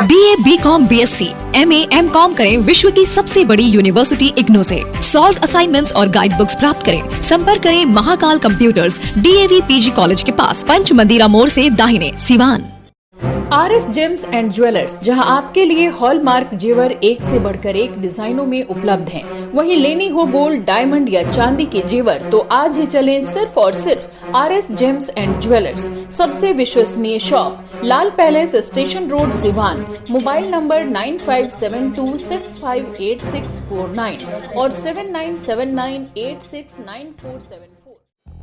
BA, BCom, BSc, MA, MCom करें विश्व की सबसे बड़ी यूनिवर्सिटी इग्नू से। सॉल्व असाइनमेंट्स और गाइड बुक्स प्राप्त करें। संपर्क करें Mahakal computers, DAV PG college के पास, पंच मंदिरा मोड़ से दाहिने, Siwan. RS James and jewellers, जहां आपके लिए हॉलमार्क जेवर एक से बढ़कर एक डिजाइनों में उपलब्ध हैं। वहीं लेनी हो गोल्ड, डायमंड या चांदी के जेवर तो आज ही चलें सिर्फ और सिर्फ RS जेम्स एंड ज्वेलर्स। सबसे विश्वसनीय shop, Lal palace, station road, Siwan. Mobile number 9572658649 और 7979869474।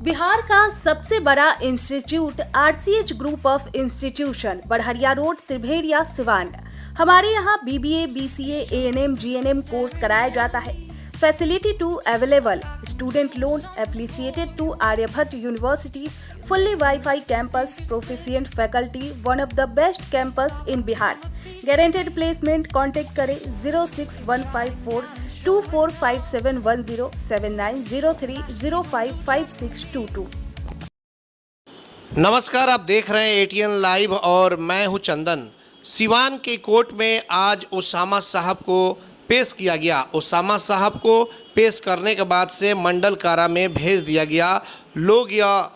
बिहार का सबसे बड़ा institute RCH group of institution, Barharia road, Tribheria, Siwan. हमारे यहाँ BBA, BCA, ANM, GNM course कराया जाता है। Facility too available, student loan affiliated to Aryabhatta university, fully wifi campus, proficient faculty, one of the best campus in Bihar. Guaranteed placement. Contact करें 06154245710 7903055622। नमस्कार, आप देख रहे हैं ATN लाइव और मैं हूं चंदन। सिवान के कोर्ट में आज ओसामा साहब को पेश किया गया। ओसामा साहब को पेश करने के बाद से मंडल कारा में भेज दिया गया। लोग यह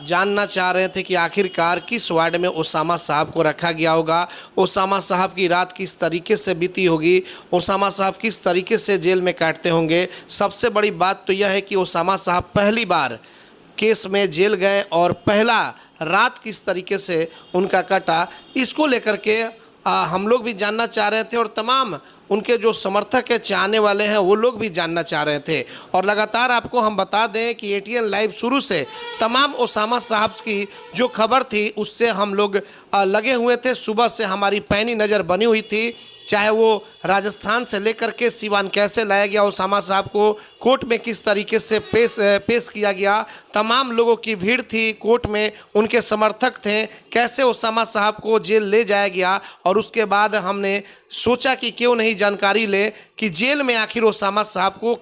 जानना चाह रहे थे कि आखिरकार किस वार्ड में ओसामा साहब को रखा गया होगा, ओसामा साहब की रात किस तरीके से बीती होगी, ओसामा साहब किस तरीके से जेल में काटते होंगे। सबसे बड़ी बात तो यह है कि ओसामा साहब पहली बार केस में जेल गए और पहला रात किस तरीके से उनका कटा, इसको लेकर के हम लोग भी जानना चाह रहे थे और तमाम उनके जो समर्थक है, चाहने वाले हैं, वो लोग भी जानना चाह रहे थे। और लगातार आपको हम बता दें कि ATN लाइव शुरू से तमाम ओसामा साहब की जो खबर थी उससे हम लोग लगे हुए थे। सुबह से हमारी पैनी नज़र बनी हुई थी, चाहे वो राजस्थान से लेकर के सिवान कैसे लाया गया, ओसामा साहब को कोर्ट में किस तरीके से पेश किया गया, तमाम लोगों की भीड़ थी कोर्ट में, उनके समर्थक थे, कैसे ओसामा साहब को जेल ले जाया गया। और उसके बाद हमने सोचा कि क्यों नहीं जानकारी ले कि जेल में आखिर ओसामा साहब को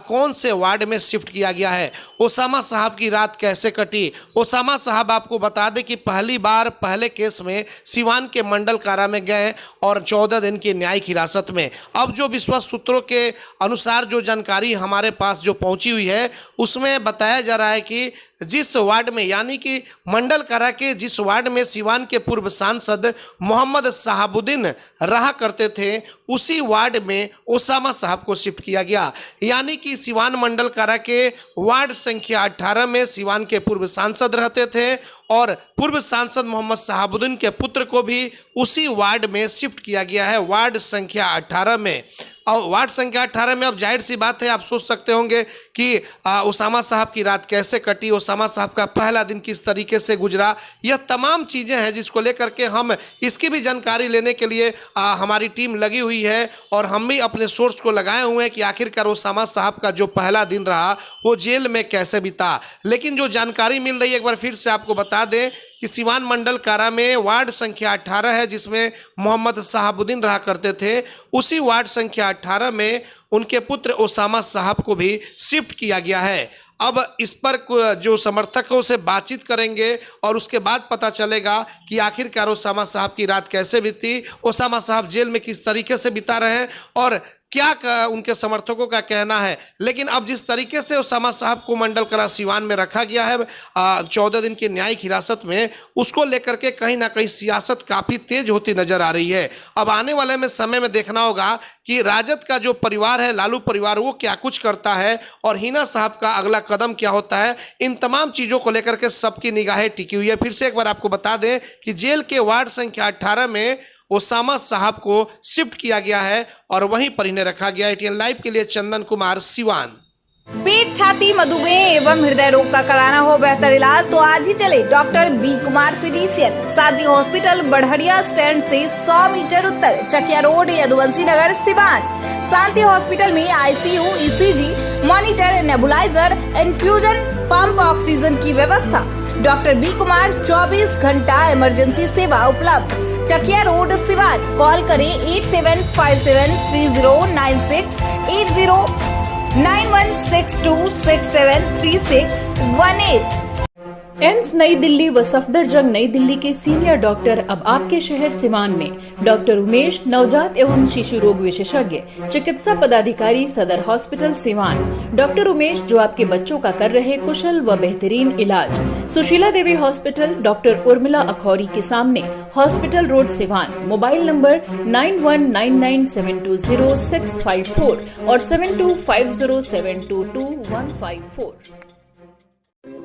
कौन से वार्ड में शिफ्ट किया गया है, ओसामा साहब की रात कैसे कटी। ओसामा साहब आपको बता दें कि पहली बार पहले केस में सिवान के मंडल कारा में गए और 14 दिन की न्यायिक हिरासत में। अब जो विश्वस्त सूत्रों के अनुसार जो जानकारी हमारे पास जो पहुंची हुई है उसमें बताया जा रहा है कि जिस वार्ड में, यानी कि मंडल कारा के जिस वार्ड में सिवान के पूर्व सांसद मोहम्मद शहाबुद्दीन रहा करते थे, उसी वार्ड में ओसामा साहब को शिफ्ट किया गया। यानी कि सिवान मंडल कारा के वार्ड संख्या 18 में सिवान के पूर्व सांसद रहते थे और पूर्व सांसद मोहम्मद शहाबुद्दीन के पुत्र को भी उसी वार्ड में शिफ्ट किया गया है, वार्ड संख्या 18 में। और वार्ड संख्या 18 में अब जाहिर सी बात है, आप सोच सकते होंगे कि ओसामा साहब की रात कैसे कटी, ओसामा साहब का पहला दिन किस तरीके से गुजरा। यह तमाम चीज़ें हैं जिसको लेकर के हम इसकी भी जानकारी लेने के लिए हमारी टीम लगी हुई है और हम भी अपने सोर्स को लगाए हुए हैं कि आखिरकार ओसामा साहब का जो पहला दिन रहा वो जेल में कैसे बीता। लेकिन जो जानकारी मिल रही है, एक बार फिर से आपको बता दें कि सिवान मंडल कारा में वार्ड संख्या 18 है जिसमें मोहम्मद शहाबुद्दीन रहा करते थे, उसी वार्ड संख्या 18 में उनके पुत्र ओसामा साहब को भी शिफ्ट किया गया है। अब इस पर जो समर्थकों से बातचीत करेंगे और उसके बाद पता चलेगा कि आखिरकार ओसामा साहब की रात कैसे बीती, ओसामा साहब जेल में किस तरीके से बिता रहे हैं और क्या उनके समर्थकों का कहना है। लेकिन अब जिस तरीके से ओसामा साहब को मंडल कारा सिवान में रखा गया है 14 दिन की न्यायिक हिरासत में, उसको लेकर के कहीं ना कहीं सियासत काफ़ी तेज होती नजर आ रही है। अब आने वाले में समय में देखना होगा कि राजद का जो परिवार है, लालू परिवार, वो क्या कुछ करता है और हिना साहब का अगला कदम क्या होता है। इन तमाम चीज़ों को लेकर के सबकी निगाहें टिकी हुई है। फिर से एक बार आपको बता दें कि जेल के वार्ड संख्या 18 में ओसामा साहब को शिफ्ट किया गया है और वहीं पर इन्हें रखा गया। ATN लाइव के लिए चंदन कुमार, सिवान। पेट, छाती, मधुमेह एवं हृदय रोग का कराना हो बेहतर इलाज तो आज ही चले डॉक्टर बी कुमार फिजिशियन, शांति हॉस्पिटल, बढ़हरिया स्टैंड से 100 मीटर उत्तर, चकिया रोड, यदुवंशी नगर, सिवान। शांति हॉस्पिटल में ICU, ECG, monitor, nebuliser, infusion pump, oxygen की व्यवस्था। डॉक्टर बी कुमार 24 घंटा इमरजेंसी सेवा उपलब्ध। चकिया रोड सिवान। कॉल करें 87573096 809162673618। एम्स नई दिल्ली व सफदरजंग नई दिल्ली के सीनियर डॉक्टर अब आपके शहर सिवान में। डॉक्टर उमेश, नवजात एवं शिशु रोग विशेषज्ञ, चिकित्सा पदाधिकारी, सदर हॉस्पिटल सिवान। डॉक्टर उमेश जो आपके बच्चों का कर रहे कुशल व बेहतरीन इलाज। सुशीला देवी हॉस्पिटल, डॉक्टर उर्मिला अखौरी के सामने, hospital road Siwan. Mobile number 9199720654 और 7250722154।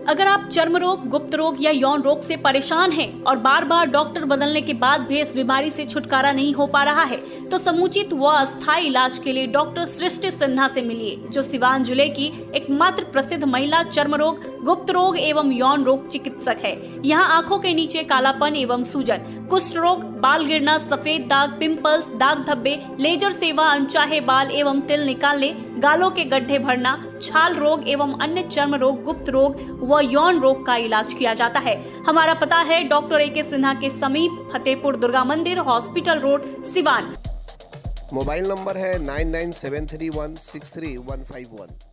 अगर आप चर्म रोग, गुप्त रोग या यौन रोग से परेशान हैं और बार बार डॉक्टर बदलने के बाद भी इस बीमारी से छुटकारा नहीं हो पा रहा है, तो समुचित व अस्थायी इलाज के लिए डॉक्टर सृष्टि सिन्हा से मिलिए, जो सिवान जिले की एकमात्र प्रसिद्ध महिला चर्म रोग, गुप्त रोग एवं यौन रोग चिकित्सक है। यहाँ आंखों के नीचे कालापन एवं सूजन, कुष्ठ रोग, बाल गिरना, सफेद दाग, पिंपल्स, दाग धब्बे, लेजर सेवा, अनचाहे बाल एवं तिल निकालने, गालों के गड्ढे भरना, छाल रोग एवं अन्य चर्म रोग, गुप्त रोग व यौन रोग का इलाज किया जाता है। हमारा पता है डॉक्टर ए.के. सिन्हा के समीप, फतेहपुर दुर्गा मंदिर, hospital road, Siwan. Mobile number है 9973163151।